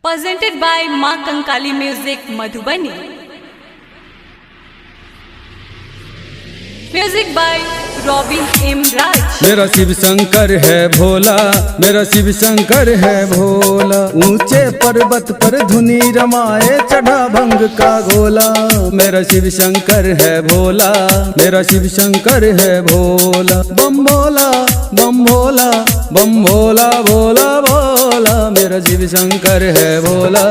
presented by Maa Kankali Music Madhubani. Music by M Raj. मेरा शिव शंकर है भोला, मेरा शिव शंकर है भोला। ऊंचे पर्वत पर धुनी रमाए चढ़ा भंग का गोला। मेरा शिव शंकर है भोला, मेरा शिव शंकर है भोला। बम भोला बम भोला बम भोला भोला भोला। मेरा शिव शंकर है भोला।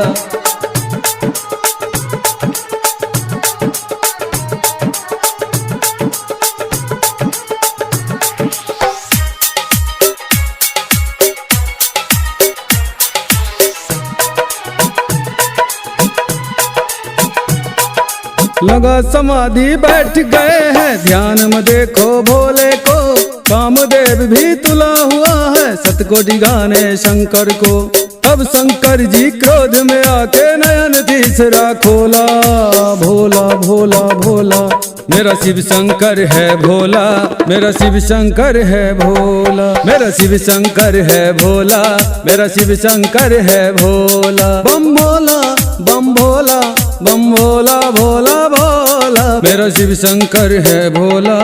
लगा समाधि बैठ गए हैं, ध्यान में देखो भोले को। कामदेव भी तुला हुआ है, सतकोटि गाने शंकर को। अब शंकर जी क्रोध में आके नयन तीसरा खोला। भोला भोला भोला मेरा शिव शंकर है भोला, मेरा शिव शंकर है भोला। मेरा शिव शंकर है भोला, मेरा शिव शंकर है भोला। बम भोला बम भोला बम भोला भोला भोला। मेरा शिव शंकर है भोला।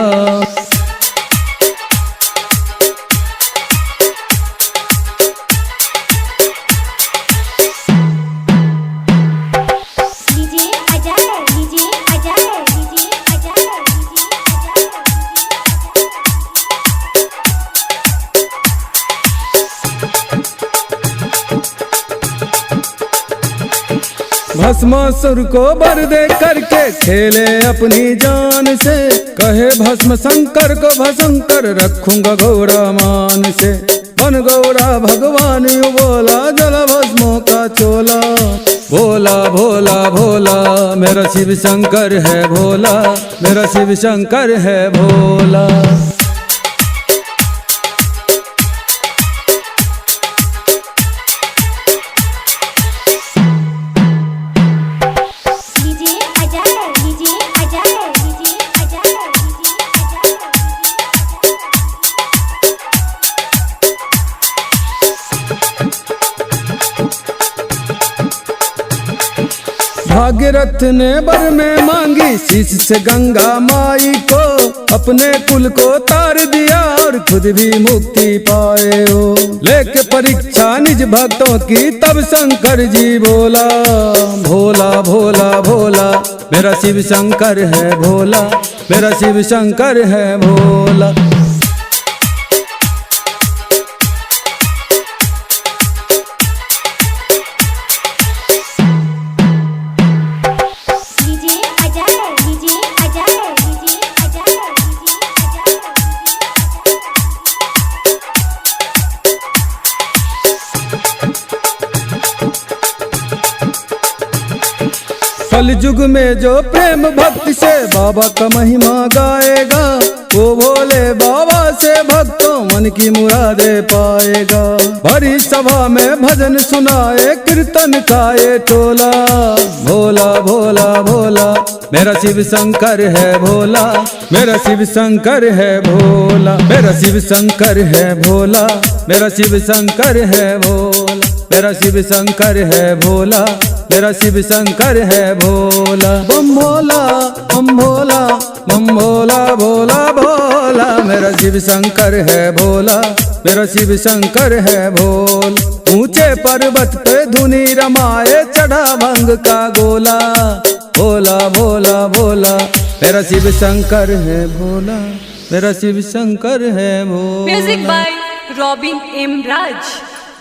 भस्मासुर को बर दे करके खेले अपनी जान से। कहे भस्म शंकर को भशंकर रखूंगा गौरा मान से। बन गौरा भगवान यू बोला, जल भस्मों का चोला। भोला भोला भोला मेरा शिव शंकर है भोला, मेरा शिव शंकर है भोला। भागीरथ ने बर में मांगी शीश से गंगा माई को। अपने कुल को तार दिया और खुद भी मुक्ति पाए हो। लेके परीक्षा निज भक्तों की तब शंकर जी बोला। भोला भोला भोला मेरा शिव शंकर है भोला, मेरा शिव शंकर है भोला। कलयुग में जो प्रेम भक्ति से बाबा का महिमा गाएगा, वो भोले बाबा से भक्तों मन की मुरादे पाएगा। भरी सभा में भजन सुनाए कीर्तन काए टोला। भोला भोला भोला मेरा शिव शंकर है भोला, मेरा शिव शंकर है भोला। मेरा शिव शंकर है भोला, मेरा शिव शंकर है भोला। मेरा शिव शंकर है भोला, मेरा शिव शंकर है भोला। बम भोला बम भोला बम भोला भोला भोला। मेरा शिव शंकर है भोला, मेरा शिव शंकर है भोल। ऊंचे पर्वत पे धुनी रमाए चढ़ा भंग का गोला। भोला भोला भोला मेरा शिव शंकर है भोला, मेरा शिव शंकर है Bhola. Music by M Raj.